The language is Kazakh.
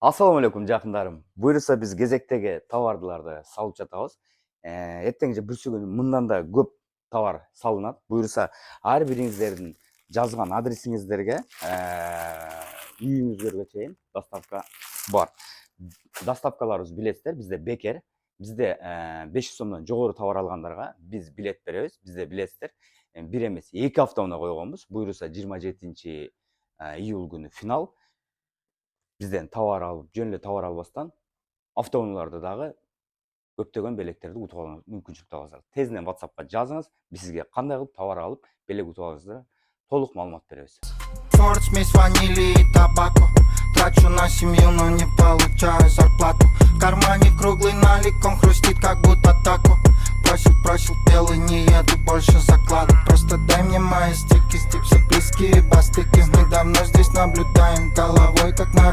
Assalamu alaikum жакындарым. Буйруса биз кезектеги товарларды салып жатабыз. Эртең же бүрсү күнү мындан да көп товар салынат. Буйруса ар бириңиздердин жазган адресиңиздерге үйүңүзгө чейин доставка бар. Доставкаларыбыз билесиздер, бизде бекер. Бизде 500 сомдон жогору товар алгандарга биз билет беребиз. Бизде билесиздер, бир эмес 2 аптаны койгонбуз. Буйруса 27 июль күнү финал. Бизден товар алып, жөн эле товар албастан автоунааларда дагы көптөгөн белектерди утуп алганга мүмкүнчүлүк табасыздар. Тезинен WhatsAppка жазыңыз, биз сизге кандай кылып товар алып, белек утуп аласыздар, толук маалымат беребиз. Торт, смесь ванили и табако. Трачу на семью, но не получаю зарплату. В кармане круглый налик, он хрустит, как будто тако. Просил, белый, не еду больше заклада. Просто дай мне мои стики, все близкие бастыки. Мы давно здесь наблюдаем головой, как на